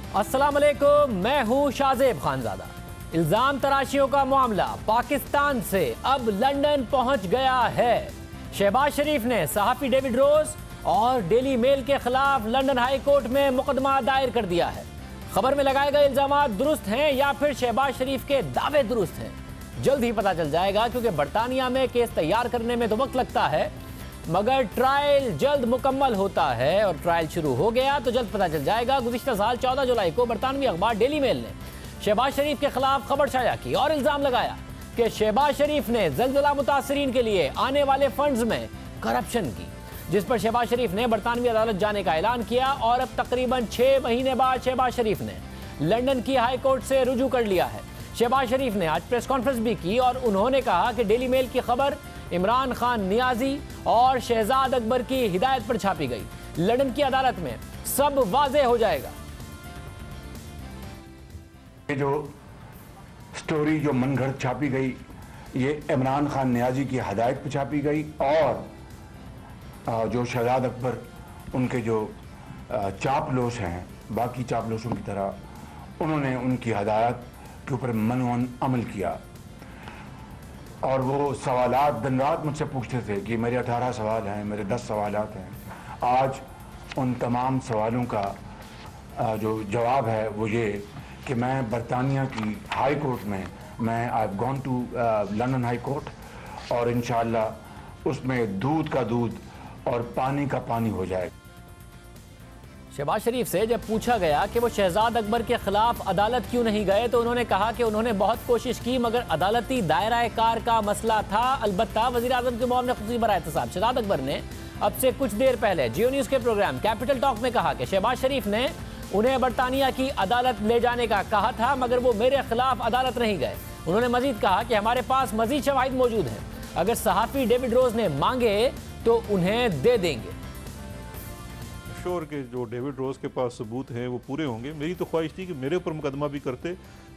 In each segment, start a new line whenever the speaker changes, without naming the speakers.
अस्सलाम वालेकुम, मैं हूं शाज़ेब खानज़ादा। इल्ज़ाम तराशियों का मामला पाकिस्तान से अब लंदन पहुंच गया है। शहबाज शरीफ ने सहाफ़ी डेविड रोज़ और डेली मेल के खिलाफ लंदन हाई कोर्ट में मुकदमा दायर कर दिया है। खबर में लगाए गए इल्ज़ामात दुरुस्त हैं या फिर शहबाज शरीफ के दावे दुरुस्त हैं, जल्द ही पता चल जाएगा, क्योंकि बरतानिया में केस तैयार करने में तो वक्त लगता है, मगर ट्रायल जल्द मुकम्मल होता है और ट्रायल शुरू हो गया तो जल्द पता चल जाएगा। गुज़िश्ता साल 14 जुलाई को बरतानवी अखबार डेली मेल ने शहबाज शरीफ के खिलाफ खबर शाया की और इल्ज़ाम लगाया कि शहबाज शरीफ ने ज़लज़ला मुतासरीन के लिए आने वाले फंड्स में करप्शन की, जिस पर शहबाज शरीफ ने बरतानवी अदालत जाने का ऐलान किया। और अब तकरीबन 6 महीने बाद शहबाज शरीफ ने लंदन की हाई कोर्ट से रुजू कर लिया है। शहबाज शरीफ ने आज प्रेस कॉन्फ्रेंस भी की और उन्होंने कहा कि डेली मेल की खबर इमरान खान नियाजी और शहजाद अकबर की हिदायत पर छापी गई। लंदन की अदालत में सब वाज़ेह हो जाएगा।
ये जो स्टोरी जो मनगढ़ छापी गई, ये इमरान खान नियाजी की हिदायत पर छापी गई और जो शहजाद अकबर उनके जो चापलूस हैं, बाकी चापलूसों की तरह उन्होंने उनकी हिदायत के ऊपर मनवन अमल किया। और वो सवालात दिन रात मुझसे पूछते थे कि मेरे 18 सवाल हैं, मेरे 10 सवालात हैं। आज उन तमाम सवालों का जो जवाब है वो ये कि मैं बरतानिया की हाई कोर्ट में I have gone to London high court और इंशाअल्लाह उसमें दूध का दूध और पानी का पानी हो जाएगा।
शहबाज शरीफ से जब पूछा गया कि वो शहजाद अकबर के खिलाफ अदालत क्यों नहीं गए तो उन्होंने कहा कि उन्होंने बहुत कोशिश की, मगर अदालती दायरा कार का मसला था। अलबत्ता वज़ीर आज़म के मुआवने खुसूसी बराए एहतसाब शहजाद अकबर ने अब से कुछ देर पहले जियो न्यूज़ के प्रोग्राम कैपिटल टॉक में कहा कि शहबाज शरीफ ने उन्हें बरतानिया की अदालत ले जाने का कहा था, मगर वो मेरे खिलाफ अदालत नहीं गए। उन्होंने मजीद कहा कि हमारे पास मजीद शवाहिद मौजूद हैं, अगर सहाफ़ी डेविड रोज़ ने मांगे तो उन्हें दे देंगे।
श्योर के जो डेविड रोज़ के पास सबूत हैं वो पूरे होंगे। मेरी तो ख्वाहिश थी कि मेरे ऊपर मुकदमा भी करते,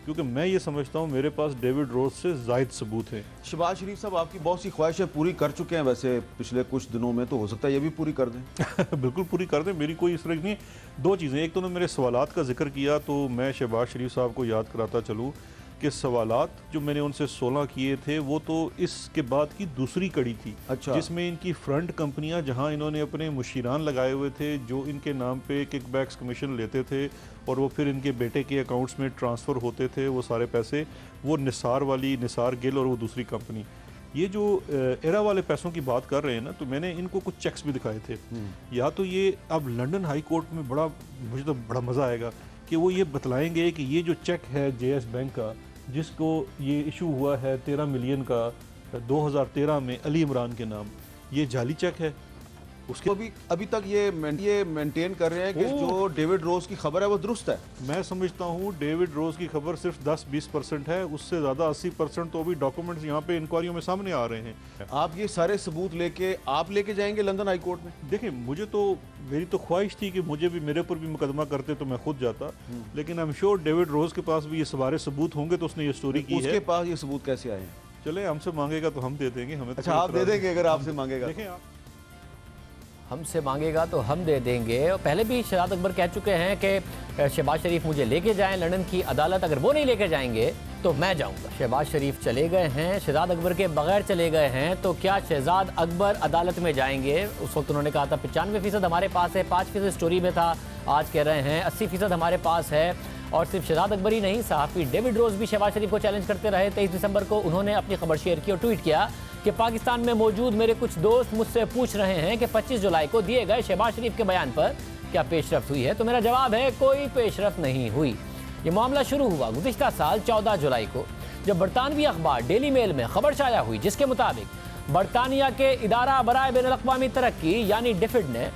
क्योंकि मैं ये समझता हूँ मेरे पास डेविड रोज़ से ज़ायद सबूत हैं।
शहबाज शरीफ साहब आपकी बहुत सी ख्वाहिशें पूरी कर चुके हैं वैसे पिछले कुछ दिनों में, तो हो सकता है ये भी पूरी कर दें।
बिल्कुल पूरी कर दें, मेरी कोई इस तरह नहीं। दो चीज़ें, एक तो उन्होंने मेरे सवालात का जिक्र किया, तो मैं शहबाज शरीफ साहब को याद कराता चलूँ कि सवालात जो मैंने उनसे 16 किए थे वो तो इसके बाद की दूसरी कड़ी थी।
अच्छा।
जिसमें इनकी फ्रंट कंपनियां जहां इन्होंने अपने मुशीरान लगाए हुए थे जो इनके नाम पे किकबैक्स कमीशन लेते थे और वो फिर इनके बेटे के अकाउंट्स में ट्रांसफ़र होते थे वो सारे पैसे, वो निसार गिल और वो दूसरी कंपनी, ये जो एरा वाले पैसों की बात कर रहे हैं ना, तो मैंने इनको कुछ चेक्स भी दिखाए थे। या तो ये अब लंदन हाई कोर्ट में मुझे तो बड़ा मज़ा आएगा कि वो ये बतलाएंगे कि ये जो चेक है JS बैंक का जिसको ये इशू हुआ है 13 मिलियन का 2013 में अली इमरान के नाम, ये जाली चेक है। उसके
अभी तक ये मेंटेन कर रहे हैं कि जो डेविड रोज़ की खबर है वो दुरुस्त है।
मैं समझता हूँ डेविड रोज़ की खबर सिर्फ 10-20% है, उससे ज़्यादा 80% तो अभी डॉक्यूमेंट्स यहाँ पे इंक्वायरियों में सामने आ रहे हैं।
आप ये सारे सबूत लेके जाएंगे लंदन हाई कोर्ट में?
देखिए, मेरी तो ख्वाहिश थी कि मुझे भी मेरे ऊपर भी मुकदमा करते तो मैं खुद जाता, लेकिन आई एम श्योर डेविड रोज़ के पास भी ये सारे सबूत होंगे, तो उसने ये स्टोरी की है।
उसके पास ये सबूत कैसे आए हैं?
चले, हमसे मांगेगा तो हम दे देंगे। हमें
अच्छा, आप दे देंगे अगर आपसे मांगेगा?
देखें, आप
हमसे मांगेगा तो हम दे देंगे। और पहले भी शहजाद अकबर कह चुके हैं कि शहबाज शरीफ मुझे लेके जाएं लंदन की अदालत, अगर वो नहीं लेके जाएंगे तो मैं जाऊंगा। शहबाज शरीफ चले गए हैं, शहजाद अकबर के बगैर चले गए हैं, तो क्या शहजाद अकबर अदालत में जाएंगे? उस वक्त उन्होंने कहा था 95% हमारे पास है, 5% स्टोरी में था, आज कह रहे हैं 80% हमारे पास है। और सिर्फ शहजाद अकबर ही नहीं, सहाफ़ी डेविड रोज़ भी शहबाज शरीफ को चैलेंज करते रहे। 23 दिसंबर को उन्होंने अपनी खबर शेयर की और ट्वीट किया कि पाकिस्तान में मौजूद मेरे कुछ दोस्त मुझसे पूछ रहे हैं कि 25 जुलाई को दिए गए शहबाज शरीफ के बयान पर क्या पेशरफ्त हुई है, तो मेरा जवाब है कोई पेशरफ्त नहीं हुई। ये मामला शुरू हुआ गुज़िश्ता साल 14 जुलाई को, जब बरतानवी अखबार डेली मेल में खबर शाया हुई जिसके मुताबिक बरतानिया के इदारा बराए बैनुल-अक़वामी तरक्की यानी डिफिड ने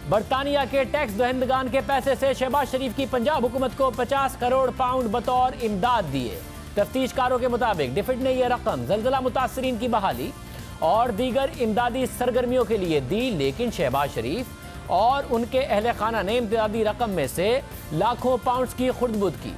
बरतानिया के टैक्स दहिंदगान के पैसे से शहबाज शरीफ की पंजाब हुकूमत को 50 करोड़ पाउंड बतौर इमदाद दिए। तफ्तीशकारों के मुताबिक डिफिड ने यह रकम ज़लज़ला मुतासरीन की बहाली और दीगर इमदादी सरगर्मियों के लिए दी, लेकिन शहबाज शरीफ और उनके अहले खाना ने इमदादी रकम में से लाखों पाउंड्स की खुर्द-बुर्द की।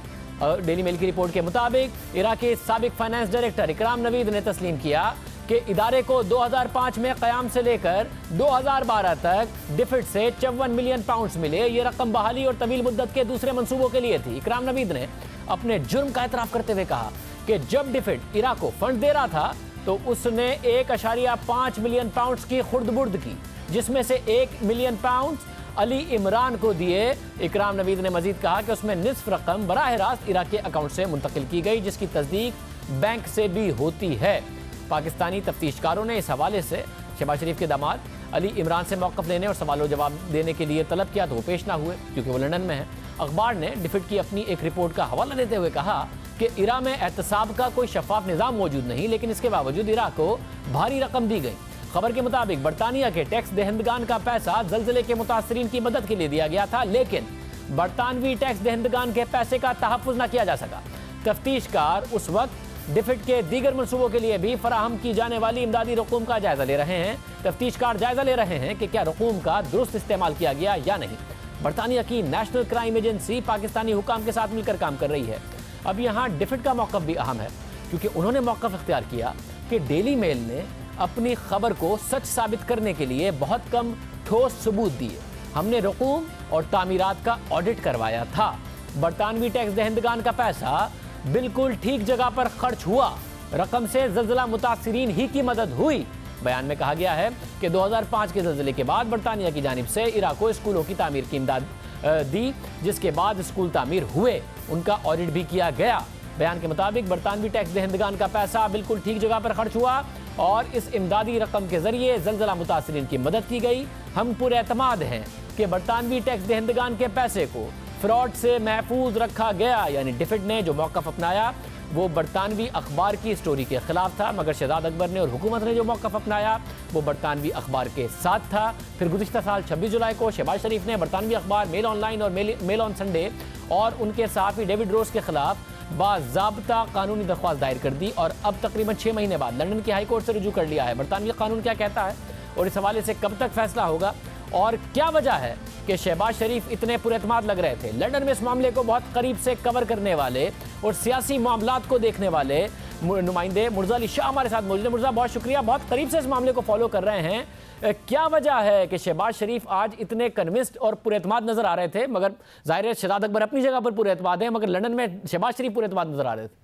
डेली मेल की रिपोर्ट के मुताबिक इराक़ी साबिक फाइनेंस डायरेक्टर इकराम नवीद ने तस्लीम किया कि इदारे को 2005 में क़याम से लेकर 2012 तक डिफिड से 54 मिलियन पाउंड्स मिले। ये रकम बहाली और तवील मुद्दत के दूसरे मंसूबों के लिए थी। इकराम नवीद ने अपने जुर्म का एतराफ़ करते हुए कहा कि जब डिफिड इराक को फंड दे रहा था तो उसने 1.5 मिलियन पाउंड्स की खुर्द-बुर्द की, जिसमें से 1 मिलियन पाउंड्स अली इमरान को दिए। इकराम नवीद ने मजीद कहा कि उसमें निस्फ रकम बराह रास्त इराक के अकाउंट से मुंतकिल की गई, जिसकी तस्दीक बैंक से भी होती है। पाकिस्तानी तफ्तीशकारों ने इस हवाले से शहबाज शरीफ के दामाद अली इमरान से मौक़िफ़ लेने और सवालों जवाब देने के लिए तलब किया तो वो पेश ना हुए क्योंकि वो लंदन में है। अखबार ने डिफिड की अपनी एक रिपोर्ट का हवाला देते हुए कहा कि इराक में एहतसाब का कोई शफाफ निज़ाम मौजूद नहीं, लेकिन इसके बावजूद इराक को भारी रकम दी गई। खबर के मुताबिक बरतानिया के टैक्स दहिंदगान का पैसा ज़लज़ले के मुतासरीन की मदद के लिए दिया गया था, लेकिन बरतानवी टैक्स दहिंदगान के पैसे का तहफ़्फ़ुज़ न किया जा सका। तफ्तीशकार उस वक्त डिफिड के दीगर मंसूबों के लिए भी फराहम की जाने वाली इमदादी रकूम का जायजा ले रहे हैं। तफ्तीशकार जायजा ले रहे हैं कि क्या रकूम का दुरुस्त इस्तेमाल किया गया या नहीं। बरतानिया की नेशनल क्राइम एजेंसी पाकिस्तानी हुकाम के साथ मिलकर काम कर रही है। अब यहाँ डिफिड का मौक़िफ़ भी अहम है क्योंकि उन्होंने मौक़िफ़ इख्तियार किया कि डेली मेल ने अपनी खबर को सच साबित करने के लिए बहुत कम ठोस सबूत दिए। हमने रकूम और तामीरात का ऑडिट करवाया था। बरतानवी टैक्स दहिंदगान का पैसा बिल्कुल ठीक जगह पर खर्च हुआ। रकम से ज़लज़ला मुतासिरीन ही की मदद हुई। बयान में कहा गया है कि 2005 के ज़लज़ले के बाद बरतानिया की जानिब से इराक को स्कूलों की तामीर की इमदाद दी, जिसके बाद स्कूल तामीर हुए, उनका ऑडिट भी किया गया। बयान के मुताबिक बरतानवी टैक्स दहिंदगान का पैसा बिल्कुल ठीक जगह पर खर्च हुआ और इस इमदादी रकम के जरिए ज़लज़ला मुतासिरीन की मदद की गई। हम पूरे एतमाद हैं कि बरतानवी टैक्स दहिंदगान के पैसे को फ्रॉड से महफूज रखा गया। यानी डिफिड ने जो मौक़िफ़ अपनाया वो बरतानवी अखबार की स्टोरी के खिलाफ था, मगर शहजाद अकबर ने और हुकूमत ने जो मौक़िफ़ अपनाया वो बरतानवी अखबार के साथ था। फिर गुज़िश्ता साल 26 जुलाई को शहबाज शरीफ ने बरतानवी अखबार मेल ऑनलाइन और मेल ऑन संडे और उनके सहाफ़ी डेविड रोज़ के खिलाफ बाज़ाब्ता कानूनी दरख्वास्त दायर कर दी और अब तकरीबन 6 महीने बाद लंदन की हाई कोर्ट से रुजू कर लिया है। बरतानवी कानून क्या कहता है और इस हवाले से कब तक फैसला होगा और क्या वजह है कि शहबाज शरीफ इतने पुरएतमाद लग रहे थे। लंदन में इस मामले को बहुत करीब से कवर करने वाले और सियासी मामलात को देखने वाले नुमाइंदे मुर्जा अली शाह हमारे साथ मौजूद हैं। मुर्जा, बहुत शुक्रिया, बहुत करीब से इस मामले को फॉलो कर रहे हैं। क्या वजह है कि शहबाज शरीफ आज इतने कन्विंस्ड और पुरएतमाद नजर आ रहे थे? मगर जाहिर है शहजाद अकबर अपनी जगह पर पुरएतमाद है, मगर लंदन में शहबाज शरीफ पुरएतमाद नजर आ रहे थे।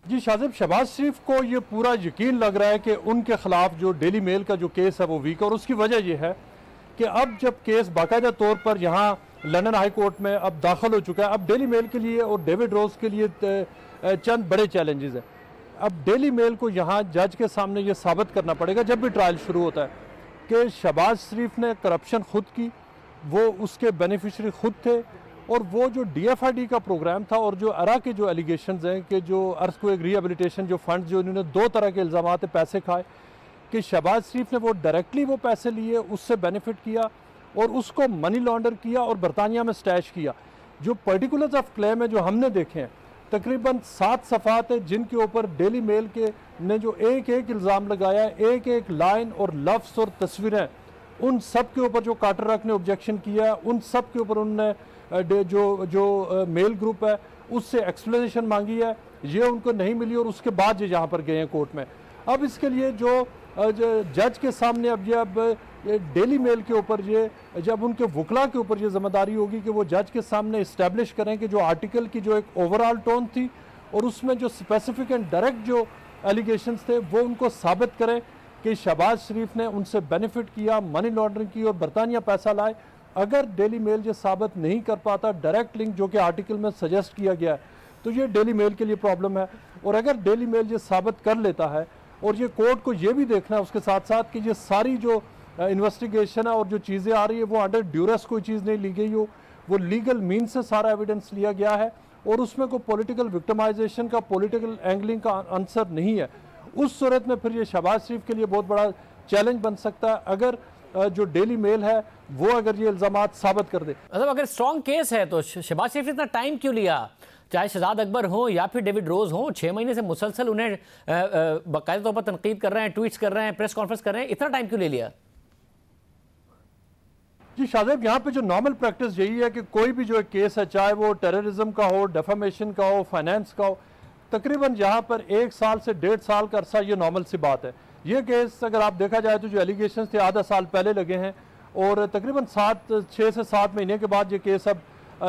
जी शाजिब, शहबाज शरीफ को ये पूरा यकीन लग रहा है कि उनके खिलाफ जो डेली मेल का जो केस है वो वीक है और उसकी वजह यह है कि अब जब केस बाकायदा तौर पर यहाँ लंदन हाई कोर्ट में अब दाखिल हो चुका है, अब डेली मेल के लिए और डेविड रोज के लिए चंद बड़े चैलेंजेस हैं। अब डेली मेल को यहाँ जज के सामने ये साबित करना पड़ेगा जब भी ट्रायल शुरू होता है कि शहबाज शरीफ ने करप्शन खुद की, वो उसके बेनिफिशरी खुद थे और वो जो DFID का प्रोग्राम था और जो अरा के जो एलिगेशंस हैं कि जो अर्थक्वेक रिहेबिलिटेशन जो फंड जो इन्होंने 2 तरह के इल्ज़ाम है पैसे खाए कि शहबाज शरीफ ने वो डायरेक्टली वो पैसे लिए, उससे बेनिफिट किया और उसको मनी लॉन्डर किया और बरतानिया में स्टैश किया। जो पर्टिकुलर्स ऑफ क्लेम है जो हमने देखे हैं तकरीबन 7 सफ़ात है जिनके ऊपर डेली मेल के ने जो एक एक इल्ज़ाम लगाया, एक एक लाइन और लफ्ज़ और तस्वीरें, उन सब के ऊपर जो कार्टर रक ने ऑब्जेक्शन किया, उन सब के ऊपर उनने जो मेल ग्रुप है उससे एक्सप्लेनेशन मांगी है, ये उनको नहीं मिली और उसके बाद ये यहाँ पर गए हैं कोर्ट में। अब इसके लिए जो जज के सामने अब डेली मेल के ऊपर ये जब उनके वकला के ऊपर ये जिम्मेदारी होगी कि वो जज के सामने इस्टेब्लिश करें कि जो आर्टिकल की जो एक ओवरऑल टोन थी और उसमें जो स्पेसिफिक एंड डायरेक्ट जो एलिगेशंस थे वो उनको साबित करें कि शहबाज शरीफ ने उनसे बेनिफिट किया, मनी लॉन्ड्रिंग की और बरतानिया पैसा लाए। अगर डेली मेल ये साबित नहीं कर पाता डायरेक्ट लिंक जो कि आर्टिकल में सजेस्ट किया गया है तो ये डेली मेल के लिए प्रॉब्लम है। और अगर डेली मेल ये साबित कर लेता है और ये कोर्ट को ये भी देखना है उसके साथ साथ कि ये सारी जो इन्वेस्टिगेशन है और जो चीज़ें आ रही है वो अंडर ड्यूरस कोई चीज़ नहीं ली गई हो, वो लीगल मीन से सारा एविडेंस लिया गया है और उसमें कोई पॉलिटिकल विक्टिमाइजेशन का, पॉलिटिकल एंगलिंग का आंसर नहीं है, उस सूरत में फिर ये शहबाज शरीफ के लिए बहुत बड़ा चैलेंज बन सकता है अगर जो डेली मेल है वो अगर ये इल्ज़ामात साबित कर दे।
मतलब अगर स्ट्रॉन्ग केस है तो शहबाज शरीफ ने इतना टाइम क्यों लिया, चाहे शहजाद अकबर हो या फिर डेविड रोज हो? 6 महीने से मुसलसल उन्हें बाकायदा तौर पर तनकीद कर रहे हैं, ट्वीट्स कर रहे हैं, प्रेस कॉन्फ्रेंस कर रहे हैं, इतना टाइम क्यों ले लिया?
जी शाहजेब, यहाँ पे जो नॉर्मल प्रैक्टिस यही है कि कोई भी जो एक केस है चाहे वो टेररिज्म का हो, डेफामेशन का हो, फाइनेंस का हो, तकरीबन यहाँ पर 1 साल से 1.5 साल का अरसा ये नॉर्मल सी बात है। ये केस अगर आप देखा जाए तो जो एलिगेशंस थे आधा साल पहले लगे हैं और तकरीबन 6 से 7 महीने के बाद ये केस अब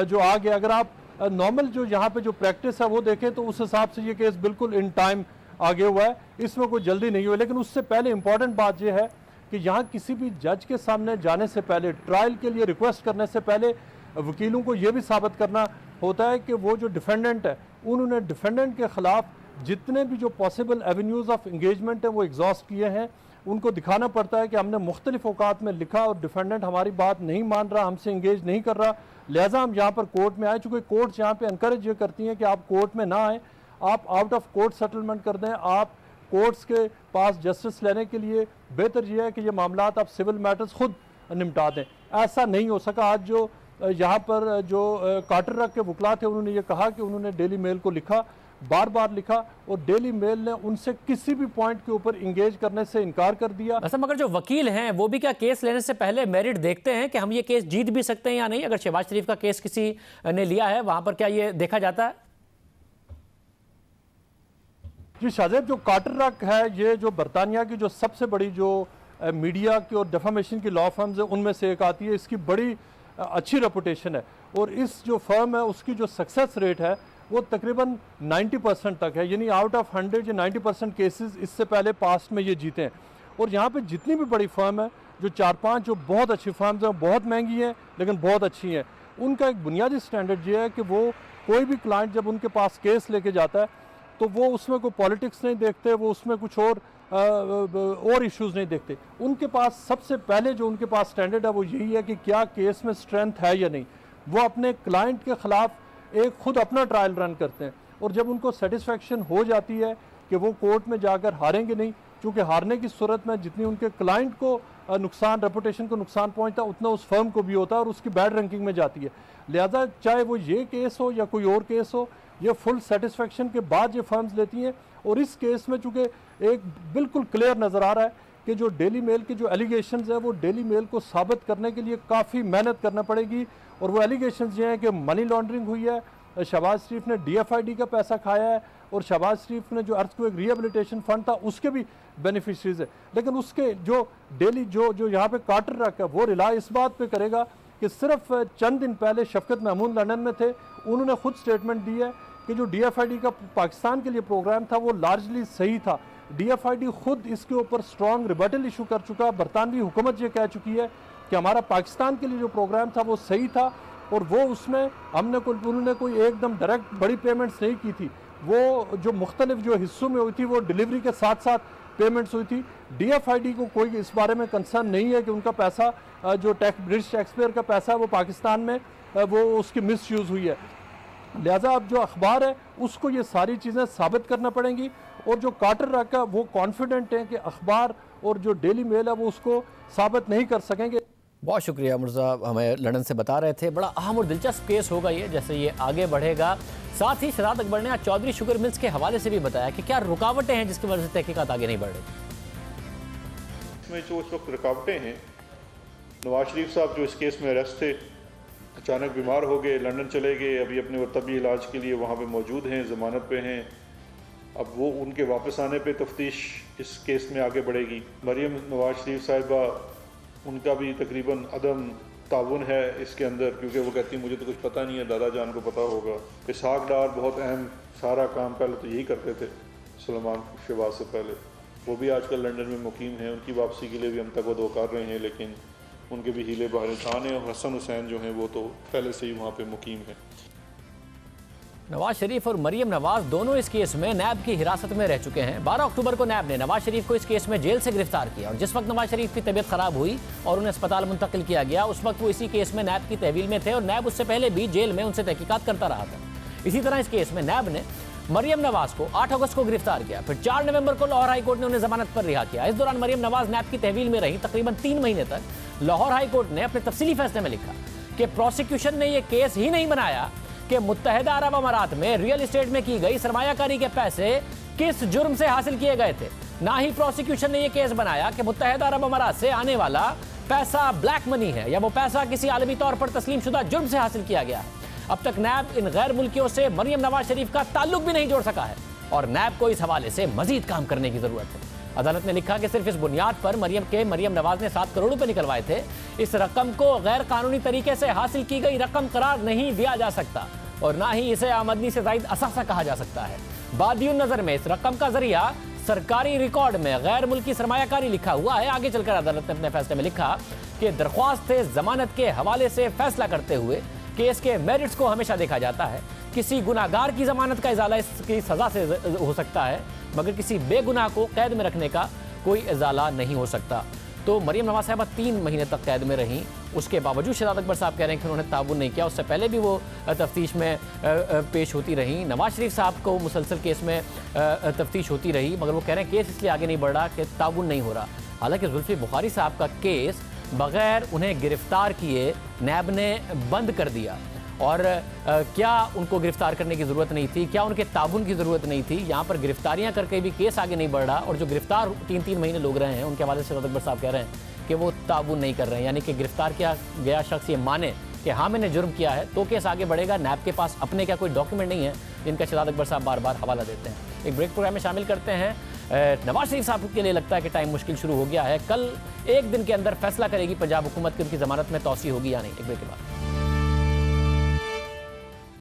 जो आ गया। अगर आप नॉर्मल जो यहाँ पे जो प्रैक्टिस है वो देखें तो उस हिसाब से ये केस बिल्कुल इन टाइम आगे हुआ है, इसमें कोई जल्दी नहीं हुई। लेकिन उससे पहले इंपॉर्टेंट बात यह है कि यहाँ किसी भी जज के सामने जाने से पहले, ट्रायल के लिए रिक्वेस्ट करने से पहले वकीलों को ये भी साबित करना होता है कि वो जो डिफेंडेंट है उन्होंने डिफेंडेंट के खिलाफ जितने भी जो पॉसिबल एवेन्यूज़ ऑफ इंगेजमेंट है वो एग्जॉस्ट किए हैं। उनको दिखाना पड़ता है कि हमने मुख्तलिफ औकात में लिखा और डिफेंडेंट हमारी बात नहीं मान रहा, हमसे इंगेज नहीं कर रहा, लिहाजा हम यहाँ पर कोर्ट में आए। चूँकि कोर्ट्स यहाँ पे इनकरेज ये करती हैं कि आप कोर्ट में ना आएँ, आप आउट ऑफ कोर्ट सेटलमेंट कर दें। आप कोर्ट्स के पास जस्टिस लेने के लिए बेहतर यह है कि ये मामलात आप सिविल मैटर्स खुद निपटा दें। ऐसा नहीं हो सका। आज जो यहाँ पर जो कार्टर रक के वकला थे उन्होंने ये कहा कि उन्होंने डेली मेल को लिखा, बार बार लिखा और डेली मेल ने उनसे किसी भी पॉइंट के ऊपर इंगेज करने से इनकार कर दिया।
असम मगर जो वकील हैं वो भी क्या केस लेने से पहले मेरिट देखते हैं कि हम ये केस जीत भी सकते हैं या नहीं? अगर शहबाज शरीफ का केस किसी ने लिया है वहां पर क्या ये देखा जाता है?
जी शाहजेब, जो कार्टर रक है ये जो बरतानिया की जो सबसे बड़ी जो मीडिया की और डेफामेशन की लॉ फर्म्स है उनमें से एक आती है। इसकी बड़ी अच्छी रेपुटेशन है और इस जो फर्म है उसकी जो सक्सेस रेट है वो तकरीबन 90% तक है, यानी आउट ऑफ 100 या 90% केसेस इससे पहले पास्ट में ये जीते हैं। और यहाँ पे जितनी भी बड़ी फर्म है, जो 4-5 जो बहुत अच्छी फर्म्स हैं, बहुत महंगी हैं लेकिन बहुत अच्छी हैं, उनका एक बुनियादी स्टैंडर्ड ये है कि वो कोई भी क्लाइंट जब उनके पास केस लेके जाता है तो वो उसमें कोई पॉलिटिक्स नहीं देखते, वो उसमें कुछ और इश्यूज़ नहीं देखते। उनके पास सबसे पहले जो उनके पास स्टैंडर्ड है वो यही है कि क्या केस में स्ट्रेंथ है या नहीं। वो अपने क्लाइंट के ख़िलाफ़ एक खुद अपना ट्रायल रन करते हैं और जब उनको सेटिस्फेक्शन हो जाती है कि वो कोर्ट में जाकर हारेंगे नहीं, क्योंकि हारने की सूरत में जितनी उनके क्लाइंट को नुकसान, रेपुटेशन को नुकसान पहुंचता है उतना उस फर्म को भी होता है और उसकी बैड रैंकिंग में जाती है। लिहाजा चाहे वो ये केस हो या कोई और केस हो, ये फुल सेटिस्फेक्शन के बाद ये फर्म्स लेती हैं। और इस केस में चूँकि एक बिल्कुल क्लियर नज़र आ रहा है कि जो डेली मेल के जो एलिगेशंस है वो डेली मेल को साबित करने के लिए काफ़ी मेहनत करना पड़ेगी। और वो एलिगेशंस ये हैं कि मनी लॉन्ड्रिंग हुई है, शहबाज शरीफ ने DFID का पैसा खाया है और शहबाज शरीफ ने जो अर्थक्वेक रिहेबिलिटेशन फंड था उसके भी बेनिफिशरीज है। लेकिन उसके जो डेली जो यहाँ पे कार्टर रक है वो रिलाई इस बात पे करेगा कि सिर्फ चंद दिन पहले शफकत महमूद लंदन में थे, उन्होंने खुद स्टेटमेंट दी है कि जो DFID का पाकिस्तान के लिए प्रोग्राम था वो लार्जली सही था। DFID खुद इसके ऊपर स्ट्रॉन्ग रिबटल इशू कर चुका, बरतानवी हुकूमत ये कह चुकी है कि हमारा पाकिस्तान के लिए जो प्रोग्राम था वो सही था और वो उसमें उन्होंने कोई एकदम डायरेक्ट बड़ी पेमेंट्स नहीं की थी। वो जो मुख्तलिफ जो हिस्सों में हुई थी वो डिलीवरी के साथ साथ पेमेंट्स हुई थी। DFID को कोई इस बारे में कंसर्न नहीं है कि उनका पैसा जो ब्रिटिश टैक्स पेयर का पैसा है वो पाकिस्तान में वो उसकी मिस यूज़ हुई है। लिहाजा अब जो अखबार है उसको ये सारी चीज़ें साबित करना पड़ेंगी और जो कार्टर रक है वो कॉन्फिडेंट है कि अखबार और जो डेली मेल है वो उसको साबित नहीं कर सकेंगे।
बहुत शुक्रिया मुर्जा, हमें लंदन से बता रहे थे। बड़ा अहम और दिलचस्प केस होगा ये जैसे ये आगे बढ़ेगा। साथ ही शहजाद अकबर ने आज चौधरी शुगर मिल्स के हवाले से भी बताया कि क्या रुकावटें हैं जिसकी वजह से तहकीकात आगे नहीं बढ़ रही।
इसमें जो इस वक्त रुकावटें हैं, नवाज शरीफ साहब जो इस केस में अरेस्ट थे, अचानक बीमार हो गए, लंदन चले गए, अभी अपने तबी इलाज के लिए वहाँ पे मौजूद हैं, ज़मानत पे हैं। अब वो उनके वापस आने पे तफ्तीश इस केस में आगे बढ़ेगी। मरियम नवाज शरीफ साहिबा, उनका भी तकरीबन अदम ताउन है इसके अंदर, क्योंकि वो कहती मुझे तो कुछ पता नहीं है, दादा जान को पता होगा। इसहाक डार बहुत अहम सारा काम पहले तो यही करते थे सलमान शहबाज से पहले, वो भी आजकल लंदन में मुकीम हैं। उनकी वापसी के लिए भी हम तक वो कर रहे हैं, लेकिन उनके भी हीले बहारे खान हैं और हसन हुसैन जो हैं वो तो पहले से ही वहाँ पे मुकीम हैं।
नवाज शरीफ और मरियम नवाज दोनों इस केस में नैब की हिरासत में रह चुके हैं। 12 अक्टूबर को नैब ने नवाज शरीफ को इस केस में जेल से गिरफ्तार किया और जिस वक्त नवाज शरीफ की तबीयत खराब हुई और उन्हें अस्पताल मुंतकिल किया गया उस वक्त वो इसी केस में नैब की तहवील में थे और नैब उससे पहले भी जेल में उनसे तहकीकात करता रहा था। इसी तरह इस केस में नैब ने मरियम नवाज को 8 अगस्त को गिरफ्तार किया, फिर 4 नवंबर को लाहौर हाई कोर्ट ने उन्हें जमानत पर रिहा किया। इस दौरान मरियम नवाज नैब की तहवील में रही तकरीबन 3 महीने तक। लाहौर हाई कोर्ट ने अपने तफसीली फैसले में लिखा कि प्रोसिक्यूशन ने यह केस ही नहीं बनाया कि मुत्तहिदा अरब अमारात में रियल एस्टेट में की गई सरमायाकारी के पैसे किस जुर्म से हासिल किए गए थे। ना ही प्रोसिक्यूशन ने यह केस बनाया कि मुत्तहिदा अरब अमारात से आने वाला पैसा ब्लैक मनी है या वो पैसा किसी आलमी तौर पर तस्लीम शुदा जुर्म से हासिल किया गया है। अब तक नैब इन गैर मुल्कियों से मरियम नवाज शरीफ का ताल्लुक भी नहीं जोड़ सका है। और नैब को इस हवाले से मजीद काम करने की जरूरत है। अदालत ने लिखा कि सिर्फ इस बुनियाद पर मरियम नवाज ने 7 करोड़ रुपए निकलवाए थे, इस रकम को गैर कानूनी तरीके से हासिल की गई रकम करार नहीं दिया जा सकता और ना ही इसे आमदनी से जायद असासा कहा जा सकता है। बादियुन नजर में इस रकम का जरिया सरकारी रिकॉर्ड में गैर मुल्की सरमायाकारी लिखा हुआ है। आगे चलकर अदालत ने अपने फैसले में लिखा कि दरख्वास्त जमानत के हवाले से फैसला करते हुए केस के मेरिट्स को हमेशा देखा जाता है। किसी गुनाहगार की जमानत का इजाला इसकी सजा से हो सकता है, मगर किसी बेगुनाह को कैद में रखने का कोई इजाला नहीं हो सकता। तो मरियम नवाज साहबा 3 महीने तक कैद में रहीं, उसके बावजूद शहजाद अकबर साहब कह रहे हैं कि उन्होंने ताउन नहीं किया। उससे पहले भी वो तफ्तीश में पेश होती रहीं। नवाज शरीफ साहब को मुसलसल केस में तफ्तीश होती रही, मगर वो कह रहे हैं केस इसलिए आगे नहीं बढ़ रहा कि ताउन नहीं हो रहा। हालांकि जुल्फी बुखारी साहब का केस बगैर उन्हें गिरफ्तार किए नैब ने बंद कर दिया। और क्या उनको गिरफ्तार करने की ज़रूरत नहीं थी, क्या उनके ताउन की ज़रूरत नहीं थी? यहाँ पर गिरफ्तारियाँ करके भी केस आगे नहीं बढ़ रहा और जो गिरफ्तार 3-3 महीने लोग रहे हैं उनके हवाले से शहजाद अकबर साहब कह रहे हैं कि वो ताउन नहीं कर रहे हैं, यानी कि गिरफ्तार किया गया शख्स ये माने कि हाँ मैंने जुर्म किया है तो केस आगे बढ़ेगा। नैब के पास अपने क्या कोई डॉक्यूमेंट नहीं है जिनका शहजाद अकबर साहब बार बार हवाला देते हैं। एक ब्रेक प्रोग्राम में शामिल करते हैं। नवाज शरीफ साहब के लिए लगता है कि टाइम मुश्किल शुरू हो गया है। कल 1 दिन के अंदर फैसला करेगी पंजाब हुकूमत की उनकी जमानत में तौसी होगी या नहीं। एक ब्रेक के बाद